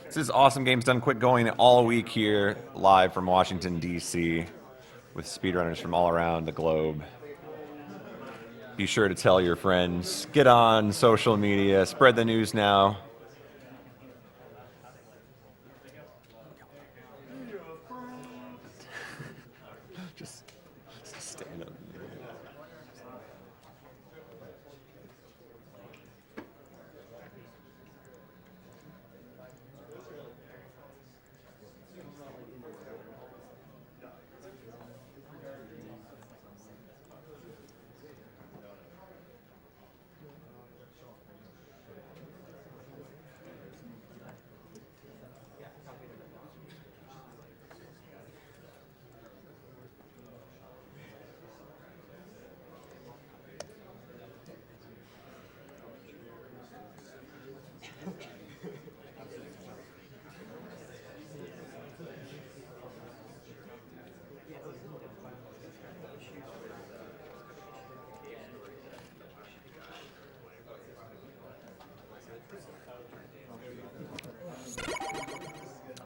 This is Awesome Games Done Quick, going all week here, live from Washington, D.C., with speedrunners from all around the globe. Be sure to tell your friends, get on social media, spread the news now. just stand up.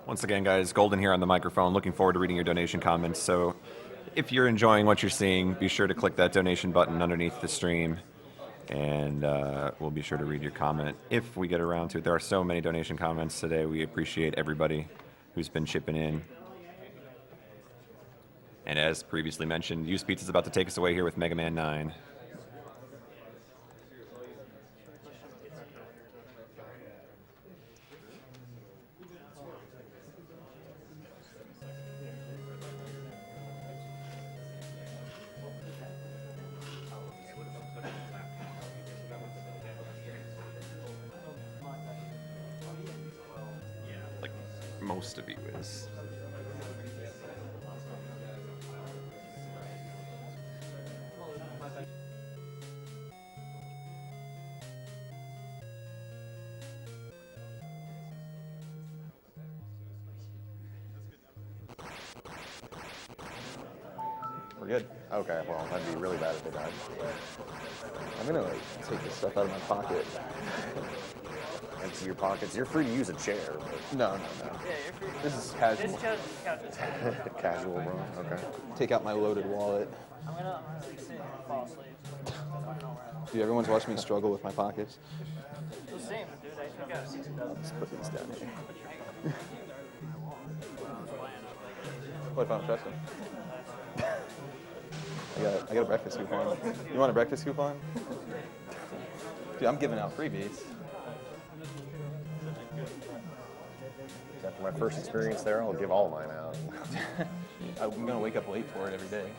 Once again, guys, Golden here on the microphone. Looking forward to reading your donation comments. So if you're enjoying what you're seeing, be sure to click that donation button underneath the stream, and we'll be sure to read your comment if we get around to it. There are so many donation comments today. We appreciate everybody who's been chipping in. And as previously mentioned, Used Pizza is about to take us away here with Mega Man 9. Like most of you is. We're good. Okay, well, that'd be really bad if they died. I'm gonna take this stuff out of my pocket. Into your pockets. You're free to use a chair. But... No. Yeah, you're free. This is casual. This couch is Casual, bro. Okay. Take out my loaded wallet. I'm gonna sit and fall asleep. Dude, everyone's watching me struggle with my pockets. The same, dude. I took out 6 I'll just put these down here. What if I don't trust him? I got a breakfast coupon. You want a breakfast coupon? Dude, I'm giving out freebies. After my first experience there, I'll give all of mine out. I'm gonna wake up late for it every day.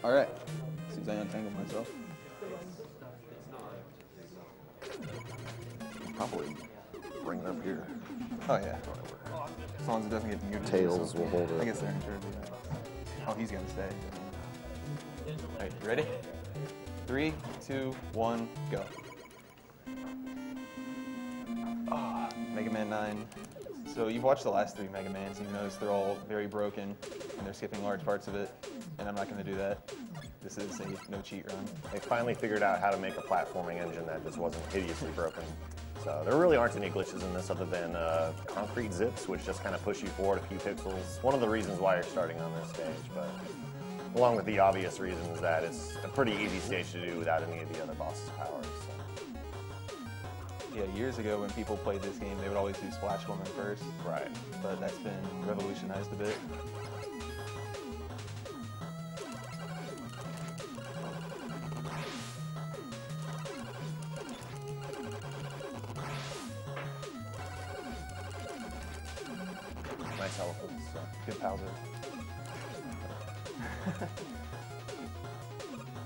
All right. As soon as I untangle myself. Probably bring it up here. Oh yeah. As long as it doesn't get muted. Tails will hold it. I guess they're in charge of that. Oh, he's gonna stay. All right, you ready? 3, 2, 1, go. Ah, Mega Man 9. So you've watched the last 3 Mega Mans, and you notice they're all very broken, and they're skipping large parts of it, and I'm not gonna do that. This is a no cheat run. They finally figured out how to make a platforming engine that just wasn't hideously broken. So there really aren't any glitches in this other than concrete zips, which just kind of push you forward a few pixels. One of the reasons why you're starting on this stage, but along with the obvious reasons that it's a pretty easy stage to do without any of the other boss's powers. So. Yeah, years ago when people played this game, they would always do Splash Woman first. Right. But that's been revolutionized a bit. Nice elephants. Good Bowser.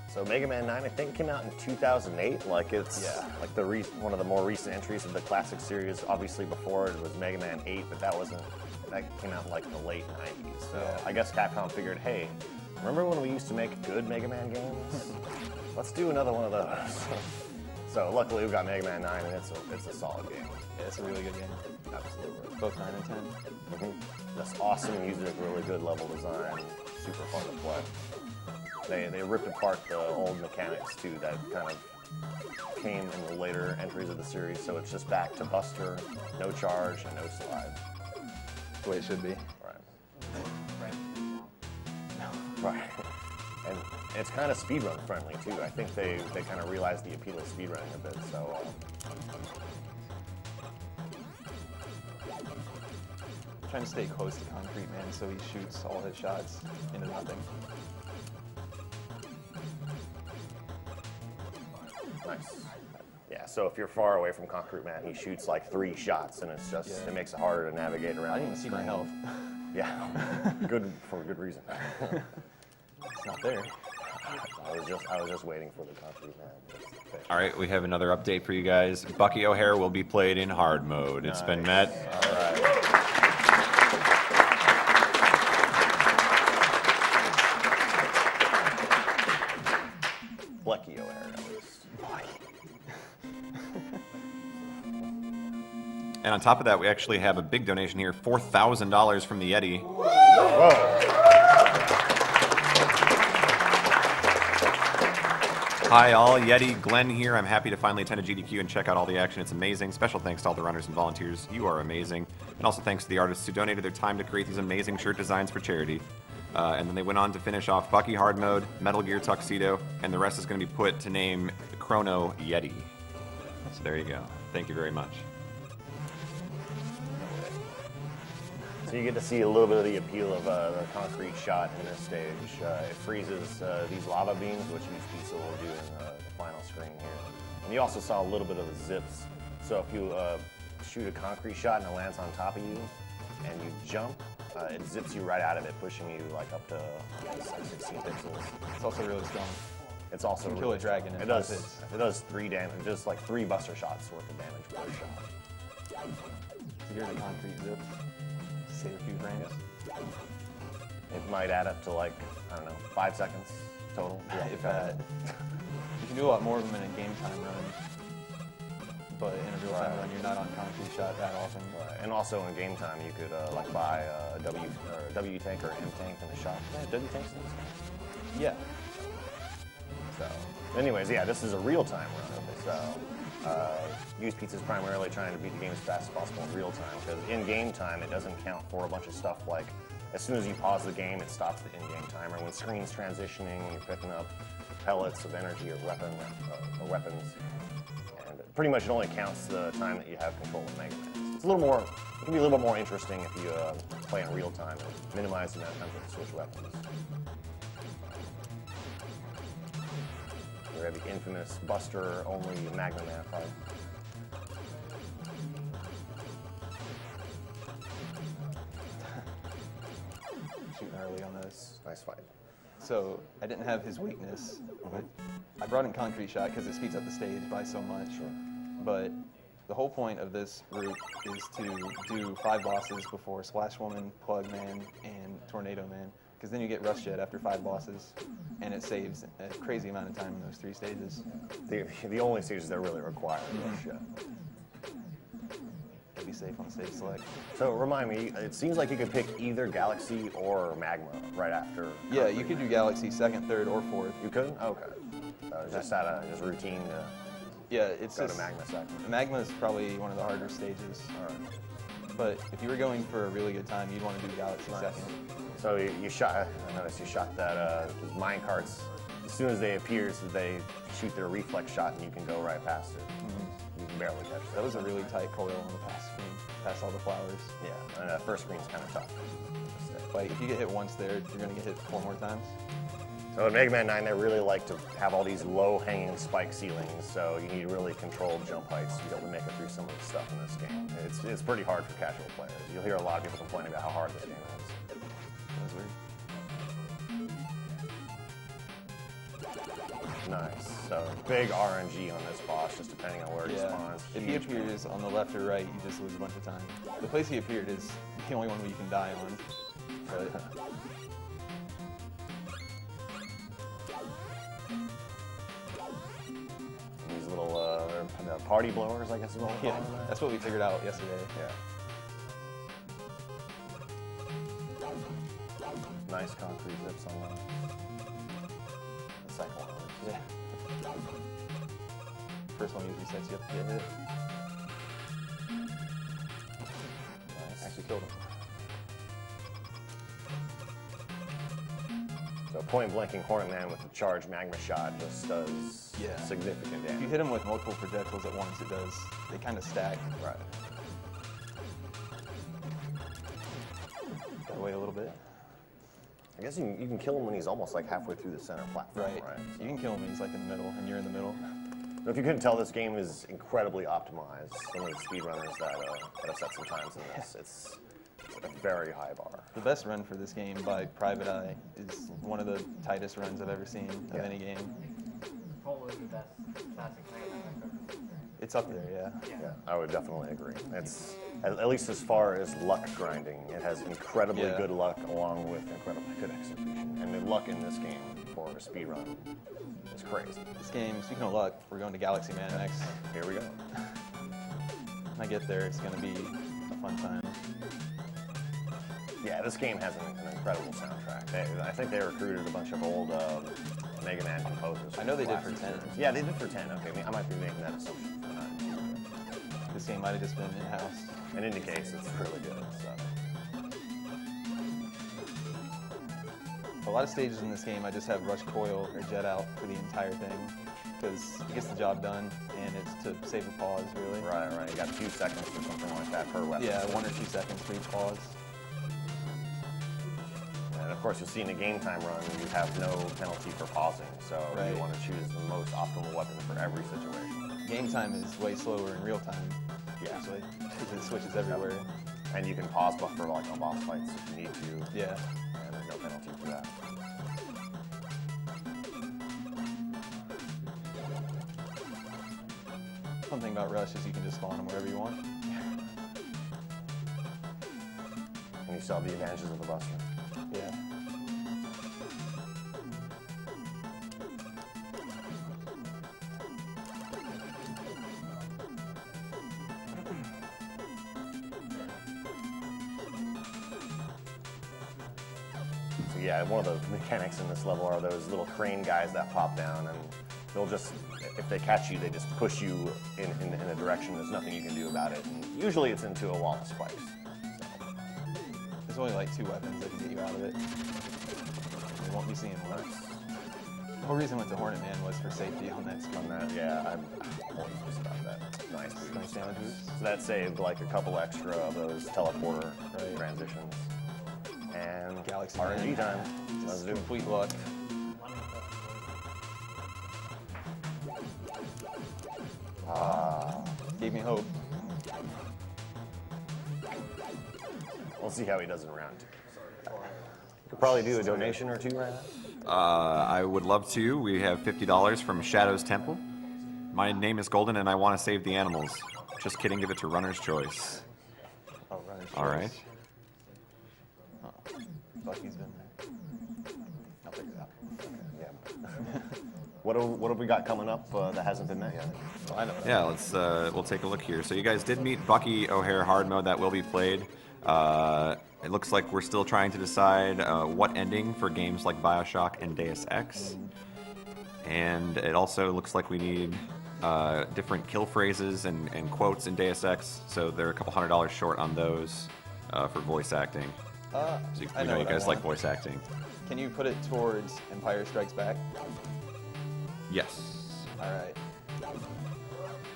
So Mega Man 9, I think, came out in 2008. Like it's like the one of the more recent entries of the classic series. Obviously, before it was Mega Man 8, but that came out in like the late 90s. So I guess Capcom figured, hey, remember when we used to make good Mega Man games? Let's do another one of those. So luckily, we got Mega Man 9, and it's a solid game. Yeah, it's a really good game. Absolutely. Both 9 and 10. Just awesome music, really good level design. super fun to play. They ripped apart the old mechanics too that kind of came in the later entries of the series, so it's just back to Buster, no charge, and no slide. The way it should be. Right. Right. And it's kind of speedrun friendly too. I think they kind of realized the appeal of speedrunning a bit, so. Trying to stay close to Concrete Man so he shoots all his shots into nothing. Nice. Yeah, so if you're far away from Concrete Man, he shoots like 3 shots, and it's just, it makes it harder to navigate around. I didn't even see my health. Yeah, good for a good reason. It's not there. I was just waiting for the Concrete Man. All right, we have another update for you guys. Bucky O'Hare will be played in hard mode. It's been met. All right. Blecky O'Hare, at least. And on top of that, we actually have a big donation here, $4,000 from the Yeti. Whoa. Hi all, Yeti, Glenn here. I'm happy to finally attend a GDQ and check out all the action. It's amazing. Special thanks to all the runners and volunteers. You are amazing. And also thanks to the artists who donated their time to create these amazing shirt designs for charity. And then they went on to finish off Bucky Hard Mode, Metal Gear Tuxedo, and the rest is going to be put to name Chrono Yeti. So there you go. Thank you very much. So you get to see a little bit of the appeal of the concrete shot in this stage. It freezes these lava beams, which each pizza will do in the final screen here. And you also saw a little bit of the zips. So if you shoot a concrete shot and it lands on top of you, and you jump, it zips you right out of it, pushing you like up to 16 pixels. It's also really strong. It's also You can really kill a dragon strong. in It 5 does. hits. It does 3 damage, just like 3 Buster shots worth of damage per shot. So here's a concrete zip. Save a few frames. It might add up to like, I don't know, 5 seconds total. If you can do a lot more of them in a game time run, but in a real time run, you're not on concrete shot that often. Right. And also in game time, you could like buy a W tank or M tank in the shop. Yeah, W tanks in this game. Yeah. So, anyways, yeah, this is a real time run. So, Use Pizza is primarily trying to beat the game as fast as possible in real time, because in game time it doesn't count for a bunch of stuff like as soon as you pause the game, it stops the in-game timer. When screen's transitioning, you're picking up pellets of energy or weapons, and pretty much it only counts the time that you have control of Mega Man. It's a little more. It can be a little bit more interesting if you play in real time and minimize the amount of time to switch weapons. We have the infamous Buster-only Magma Man fight. Shooting early on this. Nice fight. So I didn't have his weakness, but I brought in concrete shot because it speeds up the stage by so much. But the whole point of this route is to do 5 bosses before Splash Woman, Plug Man, and Tornado Man, because then you get Rush Jet after 5 bosses, and it saves a crazy amount of time in those 3 stages. The only stages that really require Rush Jet. To be safe on stage select. So remind me, it seems like you could pick either Galaxy or Magma right after. Yeah, you could do Galaxy 2nd, 3rd, or 4th. You could? Okay. Just out of just routine to Yeah, it's go just, to Magma second. Magma is probably one of the harder stages. All right. But if you were going for a really good time, you'd want to do Galaxy Nice. 2nd. So you shot. I noticed you shot that those mine carts. As soon as they appear, so they shoot their reflex shot, and you can go right past it. You can barely catch That was a really tight coil on the pass screen, past all the flowers. Yeah, and that first screen's kind of tough. Like, if you get hit once there, you're going to get hit 4 more times. So in Mega Man 9, they really like to have all these low-hanging spike ceilings, so you need really controlled jump heights to be able to make it through some of the stuff in this game. It's pretty hard for casual players. You'll hear a lot of people complaining about how hard this game is. That was weird. Nice. So big RNG on this boss, just depending on where he spawns. If he Huge appears on the left or right, you just lose a bunch of time. The place he appeared is the only one where you can die on. But these little party blowers, I guess is what we'll yeah, call them. that's what we figured out yesterday. Yeah. Nice concrete zips on the second one. Yeah. First one usually sets you up to get hit. Nice. Actually killed him. So point blanking Hornet Man with the charged magma shot just does Yeah. significant If you damage. hit him with multiple projectiles at once, it does. They kind of stack. Right. Gotta wait a little bit. I guess you can kill him when he's almost like halfway through the center platform, Right. right? You can kill him when he's like in the middle, and you're in the middle. So if you couldn't tell, this game is incredibly optimized. Some of the speedrunners that have set some times in this, it's a very high bar. The best run for this game by Private Eye is one of the tightest runs I've ever seen of Yeah. any game. What was the best classic Mega Man record? It's up there, yeah. Yeah, I would definitely agree. It's at least as far as luck grinding, it has incredibly Yeah. good luck along with incredibly good execution. And the luck in this game for a speedrun is crazy. This game, speaking of luck, we're going to Galaxy Man next. Here we go. When I get there, it's going to be a fun time. Yeah, this game has an incredible soundtrack. I think they recruited a bunch of old Mega Man composers. I know they did for Classic 10. series. Yeah, they did for 10. Okay, I might be making that assumption for 9. This game might have just been in-house. In any case, it's really good. So. A lot of stages in this game, I just have Rush Coil or Jet Out for the entire thing, because it gets the job done, and it's to save a pause, really. Right. You got 2 seconds or something like that per weapon. Yeah, 1 or 2 seconds for each pause. And of course, you'll see in a game time run, you have no penalty for pausing. So Right. you want to choose the most optimal weapon for every situation. Game time is way slower in real time, Yeah. actually, because it switches everywhere. And you can pause buffer like on boss fights if you need to. Yeah. And there's no penalty for that. Fun thing about Rush is you can just spawn them wherever you want. And you still have the advantages of the buster. Yeah. So yeah, one of the mechanics in this level are those little crane guys that pop down, and they'll just, if they catch you, they just push you in a direction. There's nothing you can do about it. And usually it's into a wall of spikes. There's only like 2 weapons that can get you out of it. You won't be seeing more. The whole reason I went to Hornet Man was for safety on that screen. On that, yeah, I'm always pissed about that. Nice boost. Nice damage boost. So that saved like a couple extra of those teleporter Right. transitions. And Galaxy RNG Man. time. Let's Just do it. complete luck. Gave me hope. We'll see how he does in round 2. Could probably do a donation or 2 right now. I would love to. We have $50 from Shadow's Temple. My name is Golden, and I want to save the animals. Just kidding. Give it to Runner's Choice. Oh, Runner's All Choice. right. Oh, Bucky's been there. I'll figure it out. Yeah. What have we got coming up that hasn't been met yet? Well, I know. Yeah, let's we'll take a look here. So you guys did meet Bucky O'Hare hard mode that will be played. It looks like we're still trying to decide what ending for games like BioShock and Deus Ex. And it also looks like we need different kill phrases and quotes in Deus Ex. So they're a couple $100 short on those for voice acting. So I we know know you what I guys like want. voice acting. Can you put it towards Empire Strikes Back? Yes. All right.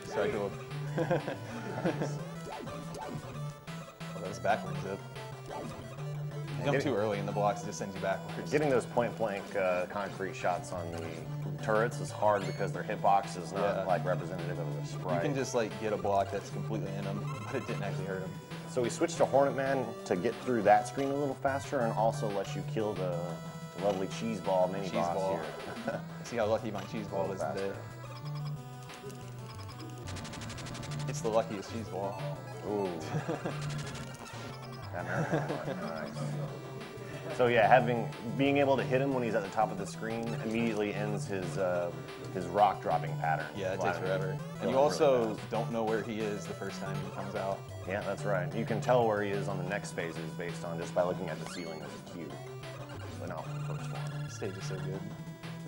So I go. Oh, that was backwards zip. You jump too early in the blocks, it just sends you backwards. Getting those point blank concrete shots on the turrets is hard because their hitbox is not Yeah. like representative of the sprite. You can just like get a block that's completely in them, but it didn't actually hurt them. So we switched to Hornet Man to get through that screen a little faster and also let you kill the lovely cheese ball mini Cheese boss ball. here. See how lucky my cheese ball is today. It's the luckiest cheese ball. Ooh. That American one, nice. So yeah, being able to hit him when he's at the top of the screen immediately ends his rock dropping pattern. Yeah, it Well, takes I mean, forever. going And you really also fast. don't know where he is the first time he comes out. Yeah, that's right. You can tell where he is on the next phases based on just by looking at the ceiling as a cue. But not the first one. The stage is so good.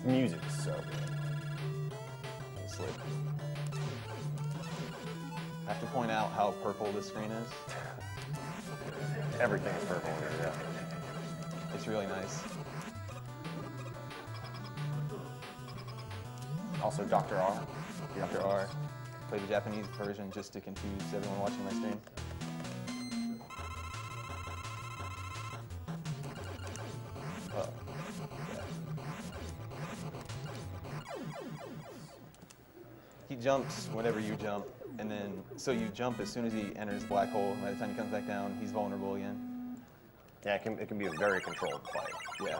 The music's so good. Slick. I have to point out how purple this screen is. Everything is purple here, yeah. It's really nice. Also, Dr. R. Dr. R. Play the Japanese version just to confuse everyone watching my stream. Oh, yeah. He jumps whenever you jump, and then so you jump as soon as he enters the black hole, and by the time he comes back down, he's vulnerable again. Yeah, it can be a very controlled fight. Yeah.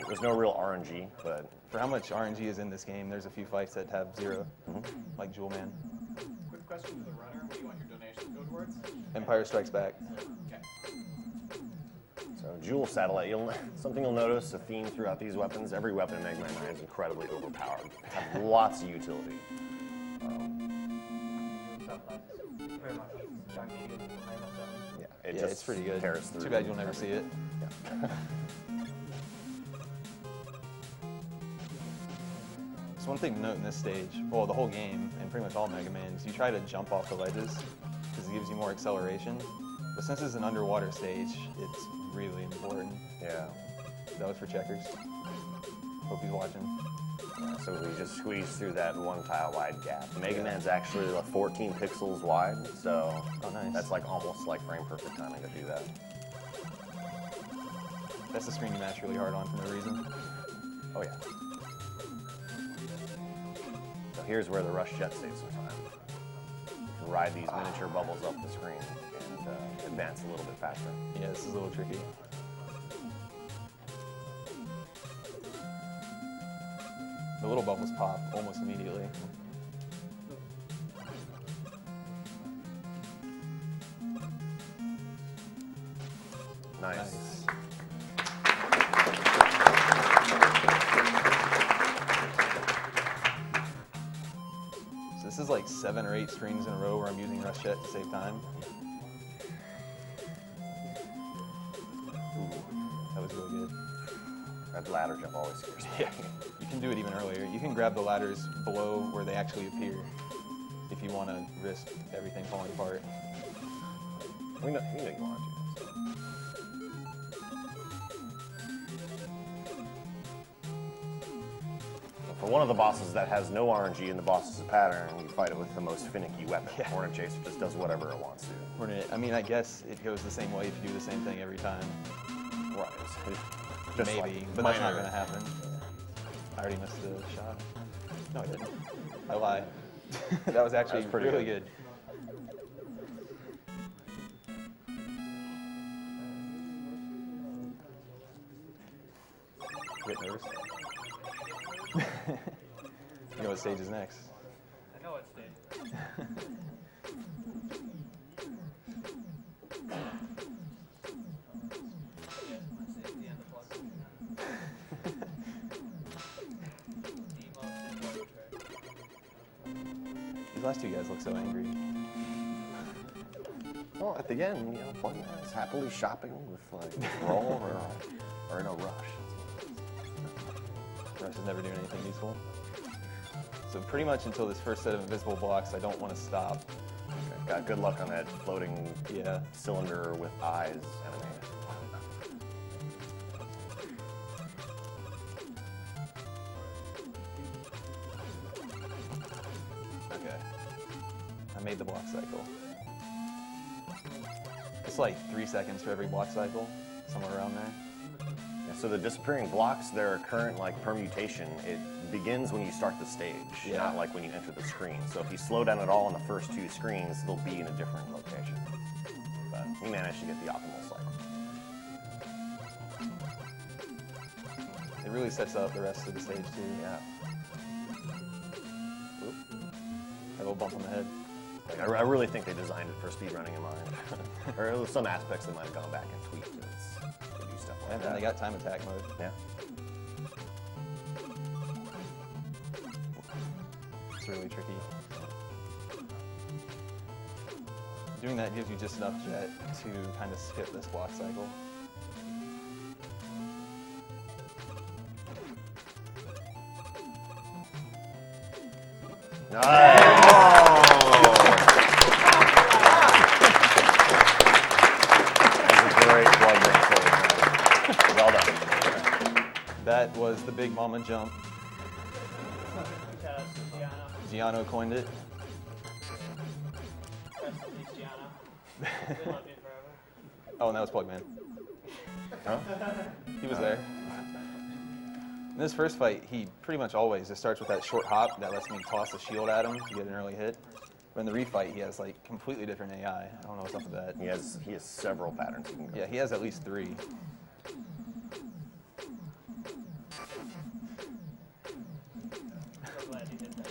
There's no real RNG, but For how much RNG is in this game, there's a few fights that have 0, like Jewel Man. Quick question to the runner. What do you want your donation to go towards? Empire Strikes Back. Okay. so Jewel Satellite. Something you'll notice a theme throughout these weapons. Every weapon in Mega Man 9 is incredibly overpowered. Have lots of utility. Very much junky and high level. Yeah, Yeah, just it's pretty good. tears through Too bad you'll never see it. Yeah. So one thing to note in this stage, well, the whole game, and pretty much all Mega Mans, you try to jump off the ledges because it gives you more acceleration. But since it's an underwater stage, it's really important. Yeah. That was for Checkers. Hope he's watching. So we just squeeze through that one tile wide gap. Mega Yeah. Man's actually 14 pixels wide, so Oh, nice. that's like almost like frame perfect timing to do that. That's the screen you match really hard on for no reason. Oh yeah. So here's where the Rush Jet saves some time. You can ride these miniature bubbles up the screen and advance a little bit faster. Yeah, this is a little tricky. The little bubbles pop almost immediately. Nice. Nice. So this is like 7 or 8 screens in a row where I'm using Rush Jet to save time. Ooh, that was really good. That ladder jump always scares me. Yeah, you can do it even earlier. You can grab the ladders below where they actually appear if you want to risk everything falling apart. We know you want to. For one of the bosses that has no RNG in the boss's pattern, you fight it with the most finicky weapon. Yeah. Hornet Chaser just does whatever it wants to. I mean, I guess it goes the same way if you do the same thing every time. Right. Just Maybe, like but that's not minor- going to happen. I already missed the shot. No, I didn't. I lied. That was actually pretty really good. good. Get nervous. You know what stage is next? I know it's Dave. These last two guys look so angry. Well, at the end, Plug Man is happily shopping with Roll or in a rush. Rush is never doing anything useful. So pretty much until this first set of invisible blocks, I don't want to stop. Okay. Got good luck on that floating Yeah. cylinder with eyes enemy. Okay. I made the block cycle. It's like 3 seconds for every block cycle, somewhere around there. Yeah, so the disappearing blocks, their current permutation, it begins when you start the stage, Yeah. not like when you enter the screen. So if you slow down at all on the first 2 screens, they'll be in a different location. But we managed to get the optimal cycle. It really sets up the rest of the stage too. Yeah. Oop. A little bump on the head. Like, I really think they designed it for speedrunning in mind. Or there was some aspects they might have gone back and tweaked to do stuff And then they got time attack mode. Yeah. It's really tricky. Doing that gives you just enough jet to kind of skip this block cycle. Great blood ring. Well done. That was the Big Mama jump. Shout out to Giano. Giano coined it. Rest in peace, Giano. We love you forever. Oh, and that was Plugman. Huh? He was there. In this first fight, he pretty much always just starts with that short hop that lets me toss a shield at him to get an early hit. But in the refight, he has like completely different AI. I don't know what's up with that. He has several patterns he can go. Yeah, he has at least 3. So glad you did that.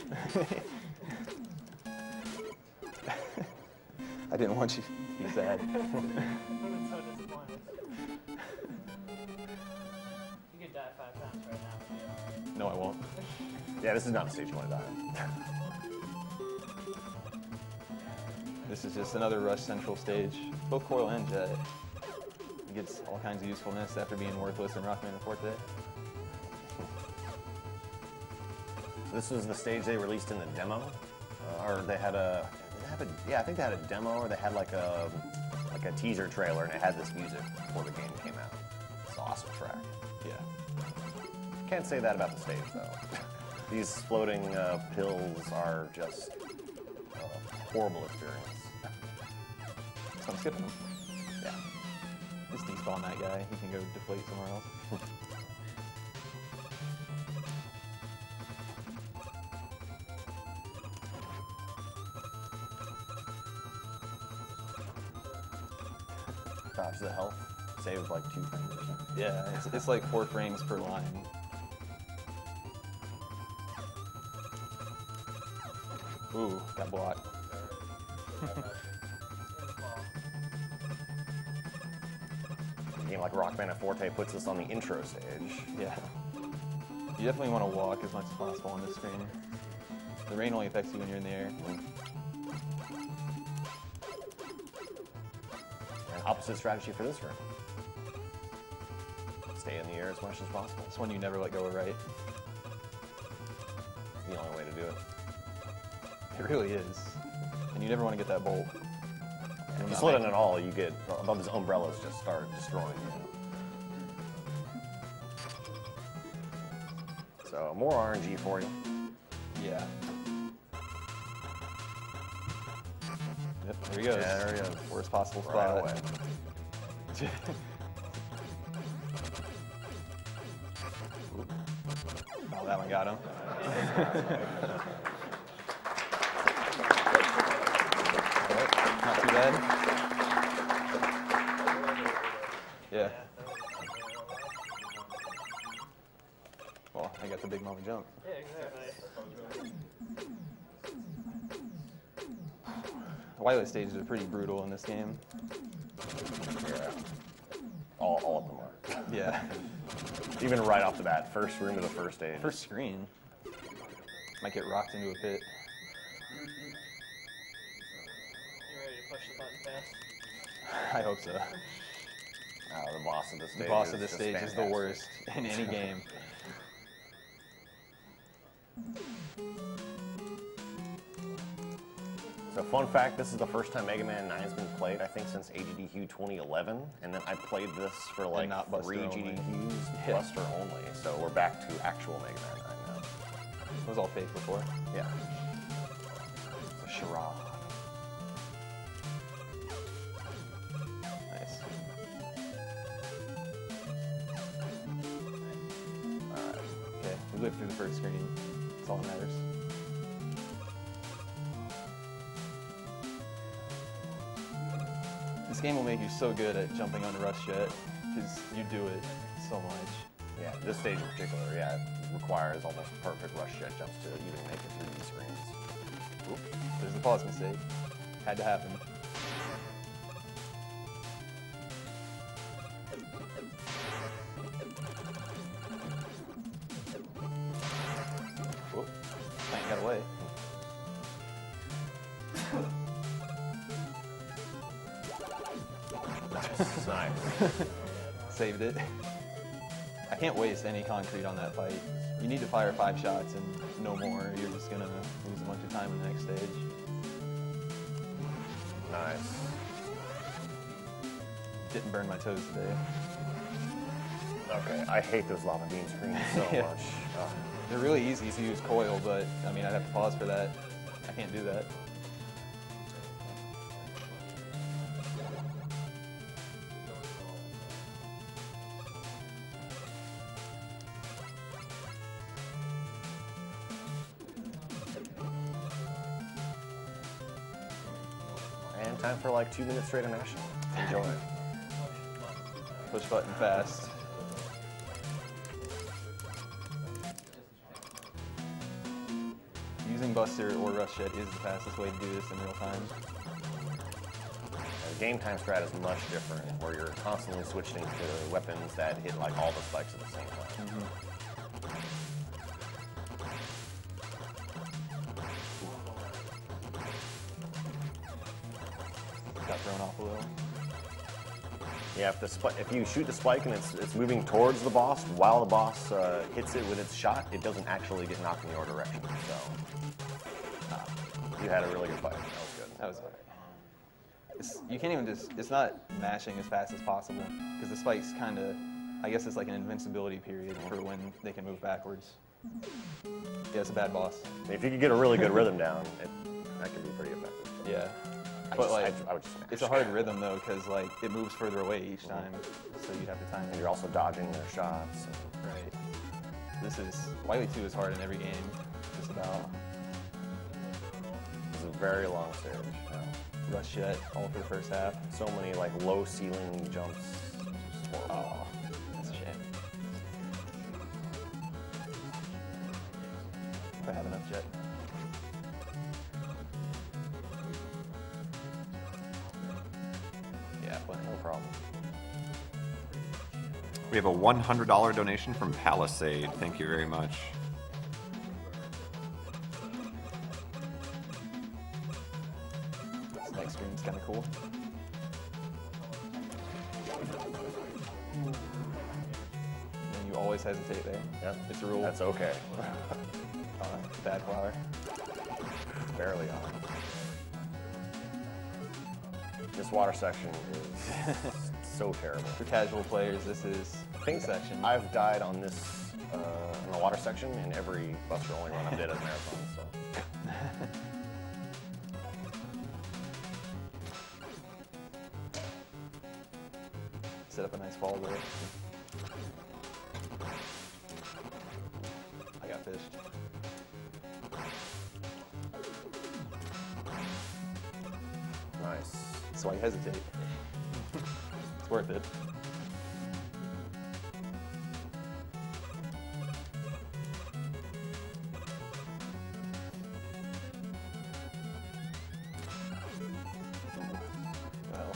I didn't want you to be sad. I would have been so disappointed. You could die 5 times right now and be alright. No, I won't. Yeah, this is not a stage you want to die. This is just another Rush Central stage. Both Coil and Jet. He gets all kinds of usefulness after being worthless in Rockman and Forte. This was the stage they released in the demo, or they had a, yeah, I think they had a demo, or they had like a teaser trailer, and it had this music before the game came out. It's an awesome track. Yeah. Can't say that about the stage though. These floating pills are just a horrible experience. So I'm skipping him. Yeah. Just despawn that guy. He can go deflate somewhere else. Dodge the health. Save like 2 frames or something. Yeah, it's like 4 frames per line. Ooh, got blocked. A game like Rockman and Forte puts us on the intro stage. Yeah. You definitely want to walk as much as possible on this screen. The rain only affects you when you're in the air. And opposite strategy for this room. Stay in the air as much as possible. It's when you never let go of right. It's the only way to do it. It really is. And you never want to get that bolt. If you slid in at all, you get above his umbrellas just start destroying you. So more RNG for you. Yeah. Yep, there he goes. Yeah, there he is. Worst possible Right spot. away. Oh, that one got him. Alright, not too bad. Yeah. Well, I got the big mama jump. Yeah, exactly. The wireless stages are pretty brutal in this game. Yeah. All of them are. Yeah. Even right off the bat, first room to the first stage. First screen. Might get rocked into a pit. You ready to push the button fast? I hope so. The boss of the stage. The boss of is this just stage is the fantastic. worst in any game. So fun fact, this is the first time Mega Man 9 has been played, I think, since AGDQ 2011. And then I played this for like not Buster 3 only. GDQs, Yeah. Buster only. So we're back to actual Mega Man 9 now. It was all fake before. Yeah. It's a charade. Nice. Alright. Okay, we lived through the first screen. That's all that matters. This game will make you so good at jumping on Rush Jet, because you do it so much. Yeah, this stage in particular, yeah, it requires almost perfect rush jet jumps to even make it through these screens. Oop, there's the pause mistake. Had to happen. Nice. Saved it. I can't waste any concrete on that fight. You need to fire 5 shots and no more. You're just gonna lose a bunch of time in the next stage. Nice. Didn't burn my toes today. Okay, I hate those lava beam screens so Yeah. much. Oh. They're really easy to use coil, but I mean, I'd have to pause for that. I can't do that. And time for like 2 minutes straight international. Enjoy it. Push button fast. Using Buster or Rush Jet is the fastest way to do this in real time. The game time strat is much different, where you're constantly switching to weapons that hit like all the spikes at the same time. Got thrown off a little. Yeah, if you shoot the spike and it's moving towards the boss, while the boss hits it with its shot, it doesn't actually get knocked in your direction. So you had a really good fight. That was good. That was alright. You can't even it's not mashing as fast as possible because the spikes kind of, I guess it's like an invincibility period for when they can move backwards. Yeah, it's a bad boss. If you could get a really good rhythm down, that could be pretty effective. Yeah. I But would just smash. it's a hard rhythm though because like it moves further away each time, so you have to time And it. you're also dodging their shots. Right. This is Wily 2 is hard in every game, just about. It's a very long stage. Rush Jet all for the first half. So many like low ceiling jumps. It's horrible. Oh, that's a shame. If I have enough jet. Yeah, plenty. No problem. We have a $100 donation from Palisade. Thank you very much. This next screen's kind of cool. And you always hesitate there. Yep. It's a rule. That's okay. Bad flower. Barely on. This water section is so terrible. For casual players, this is I think the section. I've died on this in the water section in every Buster Only run I did at Marathon. So Set up a nice fall there. I got fished. nice. That's why you hesitate. It's worth it. Well.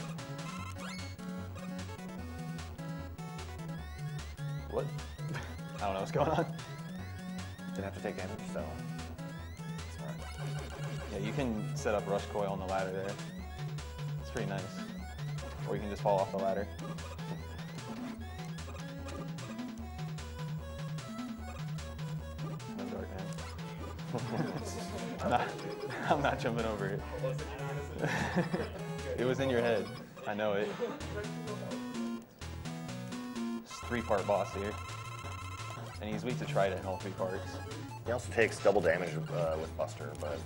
What? I don't know what's going on. Didn't have to take damage, so it's alright. Yeah, you can set up rush coil on the ladder there. It's pretty nice. Or you can just fall off the ladder. No dark, man. I'm not jumping over it. It was in your head. I know it. It's a 3-part boss here. And he's weak to Trident in all 3 parts. He also takes double damage with Buster, but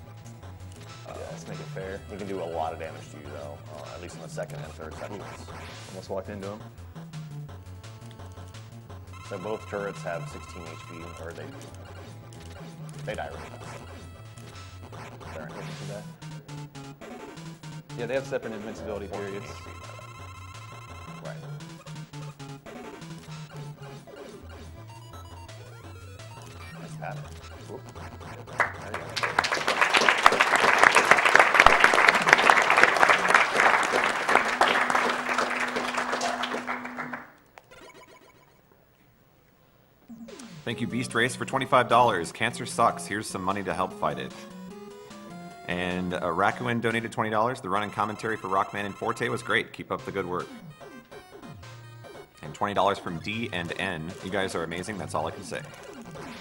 Yeah, let's make it fair. he can do a lot of damage to you though, at least in the second and third sections. Almost walked into him. So both turrets have 16 HP, or they die really fast. Fair enough. Listen to that. Yeah, they have separate invincibility 14 periods. HP, by the way. Right. Nice pattern. There you go. Thank you, Beast Race, for $25. Cancer sucks. Here's some money to help fight it. And Rakuin donated $20. The running commentary for Rockman and Forte was great. Keep up the good work. and $20 from D and N. You guys are amazing. That's all I can say.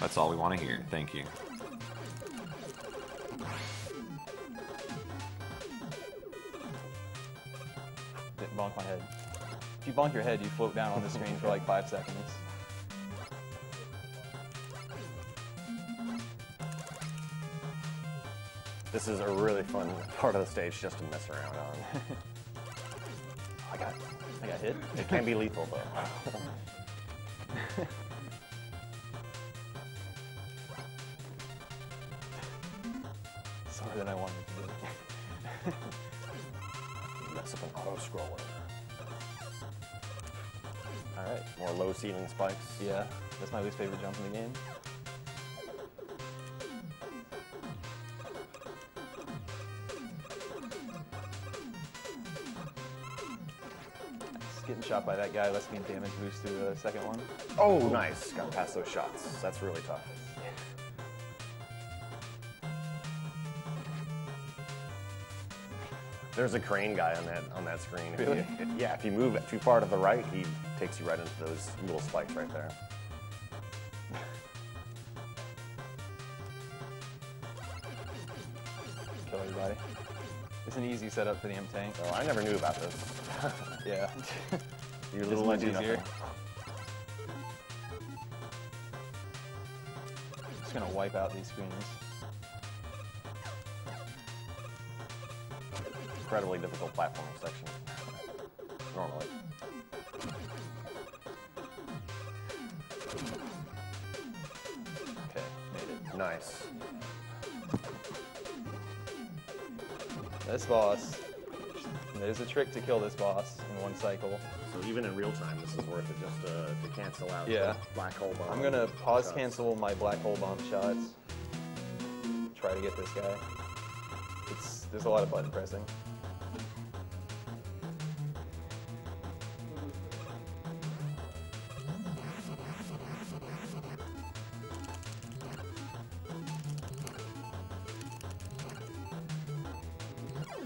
That's all we want to hear. Thank you. Didn't bonk my head. If you bonk your head, you float down on the screen for like 5 seconds. This is a really fun part of the stage just to mess around on. I got hit. It can be lethal though. Sorry than I wanted to do. Mess up an auto scroller. All right. More low ceiling spikes. Yeah, that's my least favorite jump in the game. Getting shot by that guy lets me damage boost through the second one. Oh, nice. Got past those shots. That's really tough. There's a crane guy on that screen. Really? If you move it too far to the right, he takes you right into those little spikes right there. Kill everybody. It's an easy setup for the M tank. Oh, I never knew about this. Yeah. You're It's little much into easier. nothing. Just gonna wipe out these screens. Incredibly difficult platforming section. Normally. Okay, made it. Nice. This boss, there's a trick to kill this boss in one cycle. So even in real time, this is worth it just to cancel out Yeah. the black hole bomb. I'm gonna pause shots. cancel my black hole bomb shots. Try to get this guy. There's a lot of button pressing.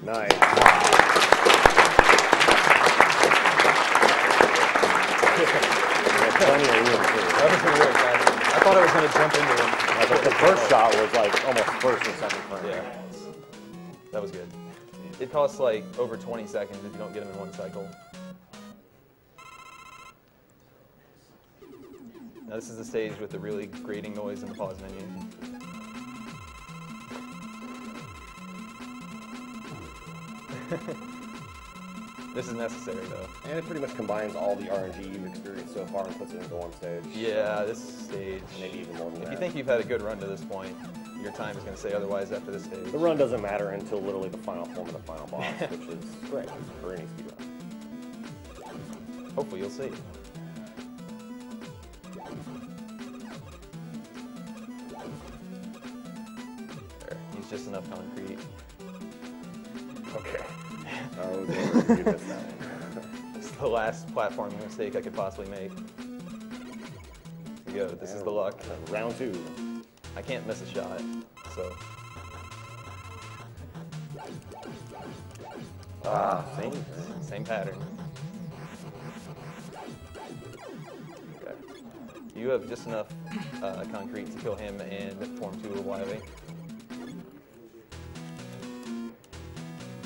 Nice. Plenty of room too. That was really fast. I thought I was gonna jump into him. Like, the first shot was like almost first or second frame. Yeah, that was good. It costs like over 20 seconds if you don't get him in one cycle. Now this is the stage with the really grating noise in the pause menu. This is necessary though. And it pretty much combines all the RNG you've experienced so far and puts it into one stage. Yeah, this stage. Maybe even more than If that. you think you've had a good run to this point, your time is going to say otherwise after this stage. The run doesn't matter until literally the final form of the final boss, which is great for any speedrun. Hopefully you'll see. There, use just enough concrete. Okay. You missed that one. This is the last platforming mistake I could possibly make. Here we go, this is the luck. Round two. I can't miss a shot, so. Same pattern. Okay. You have just enough concrete to kill him and form 2 of Wily.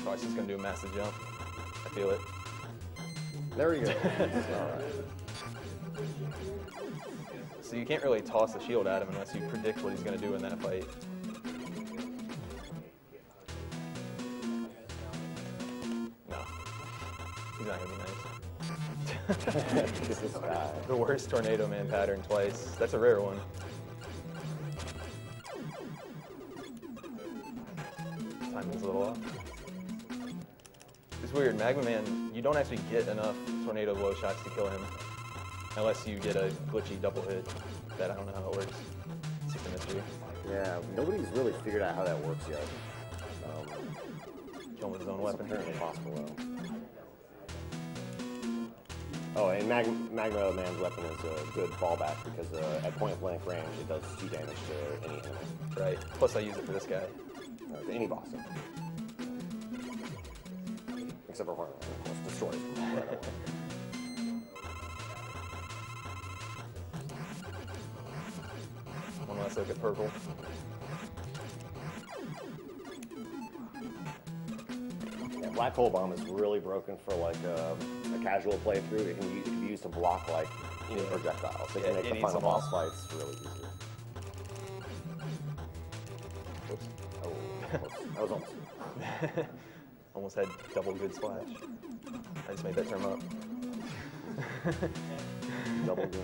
Probably just gonna do a massive jump. I feel it. There we go. Alright. So you can't really toss a shield at him unless you predict what he's gonna do in that fight. No. He's not gonna be nice. This guy. The worst Tornado Man pattern twice. That's a rare one. Timing's a little off. It's weird, Magma Man, you don't actually get enough tornado blow shots to kill him unless you get a glitchy double hit that I don't know how it works. It's just a mystery. Yeah, nobody's really figured out how that works yet. Kill him with his own It's weapon. apparently possible though. Oh, and Magma Man's weapon is a good fallback because at point blank range it does 2 damage to any enemy, Right. Plus I use it for this guy. to any boss. Except for Hornet, of course, destroys them right away. Let's look at purple. Yeah, Black Hole Bomb is really broken for like a casual playthrough. It can be used to block like projectiles. It can make it the needs final them all. boss fights really easy. Oops. Oh, that was almost. Almost had double good splash. I just made that term up. Double good.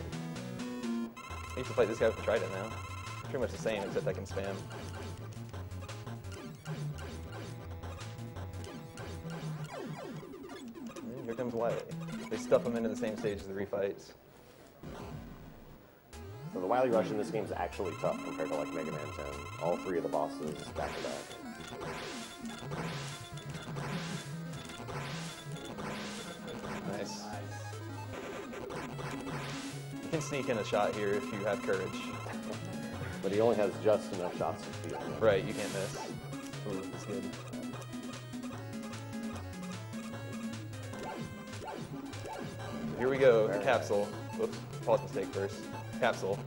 I used to fight this guy with the trident now. Pretty much the same, except I can spam. And here comes Wily. They stuff him into the same stage as the refights. So the Wily Rush in this game is actually tough compared to like Mega Man 10. All three of the bosses back to back. Nice. You can sneak in a shot here if you have courage. But he only has just enough shots to steal. Right, you can't miss. Ooh, that's good. Here we go, the capsule. Whoops, pause mistake first. Capsule.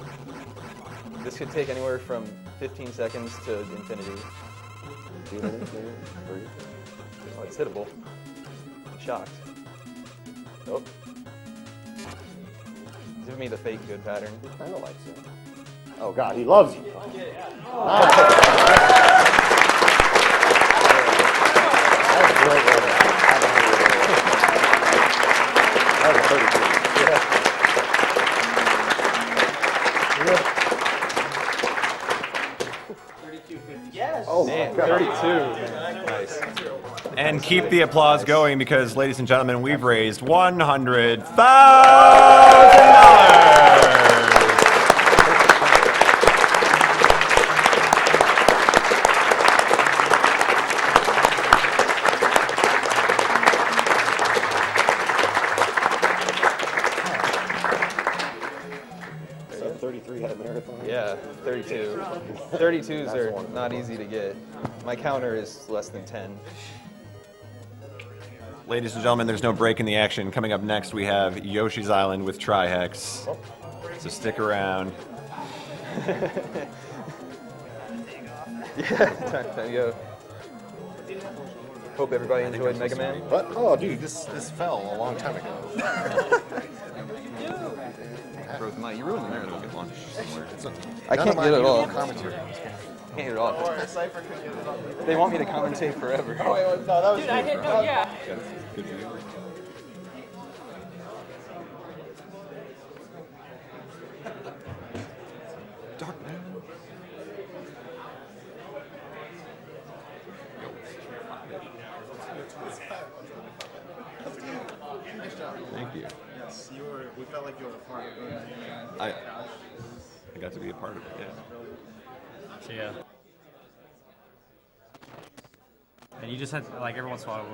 This could take anywhere from 15 seconds to infinity. 2 minutes, maybe? 3? Oh, it's hittable. I'm shocked. Oh. He's giving me the fake good pattern. He kind of likes it. Oh god, he loves you. That was a great run. That was a 32. Yes. Oh Damn, my god. 32. Nice. And keep the applause going because, ladies and gentlemen, we've raised $100,000. So 33 had a marathon. Yeah, 32. 32s are not easy to get. My counter is less than 10. Ladies and gentlemen, there's no break in the action. Coming up next, we have Yoshi's Island with Trihex. So stick around. Yeah, time to go. Hope everybody enjoyed Mega Man. What? Oh, dude, this fell a long time ago. Broke my, you ruined the marathon. Get lunch somewhere. I can't get it all. Commentary. Can't get it all. Cypher could get it on. They want me to commentate forever. Oh, wait, no, that was Dude, I hit no, yeah. Good for you. Thank you. Yes, we felt like you were part of it. I got to be a part of it, yeah. So yeah. And you just had like every once in a while.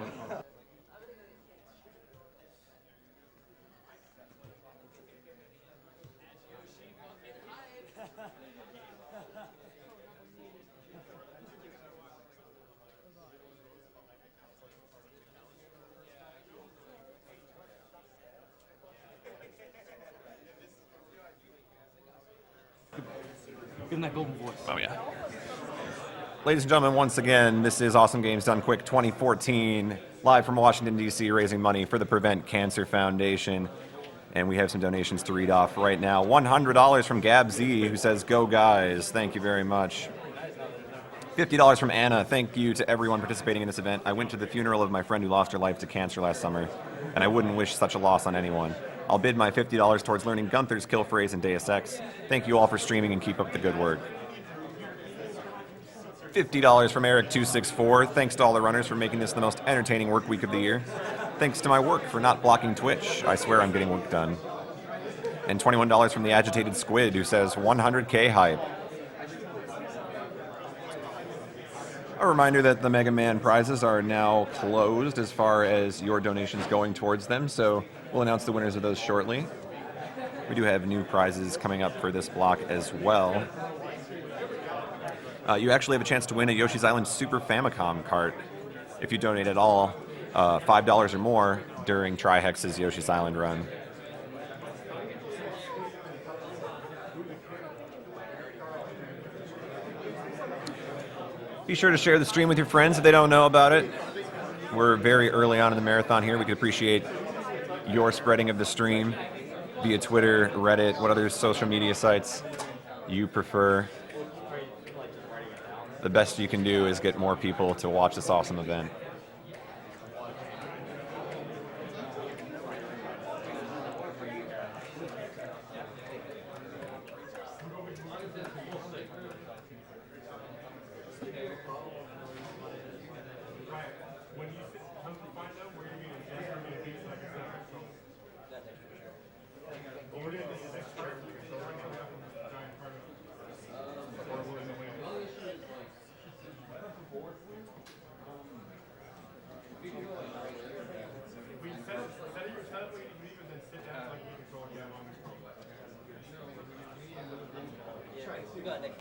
Give him that golden voice. Oh, yeah. Ladies and gentlemen, once again, this is Awesome Games Done Quick 2014, live from Washington, D.C., raising money for the Prevent Cancer Foundation. And we have some donations to read off right now. $100 from Gab Z, who says, "Go guys." Thank you very much. $50 from Anna. Thank you to everyone participating in this event. I went to the funeral of my friend who lost her life to cancer last summer, and I wouldn't wish such a loss on anyone. I'll bid my $50 towards learning Gunther's kill phrase in Deus Ex. Thank you all for streaming and keep up the good work. $50 from Eric264. Thanks to all the runners for making this the most entertaining work week of the year. Thanks to my work for not blocking Twitch. I swear I'm getting work done. And $21 from the Agitated Squid, who says 100K hype. A reminder that the Mega Man prizes are now closed as far as your donations going towards them, so we'll announce the winners of those shortly. We do have new prizes coming up for this block as well. You actually have a chance to win a Yoshi's Island Super Famicom cart if you donate at all, $5 or more during Trihex's Yoshi's Island run. Be sure to share the stream with your friends if they don't know about it. We're very early on in the marathon here. We could appreciate your spreading of the stream via Twitter, Reddit, what other social media sites you prefer. The best you can do is get more people to watch this awesome event. We got Nick.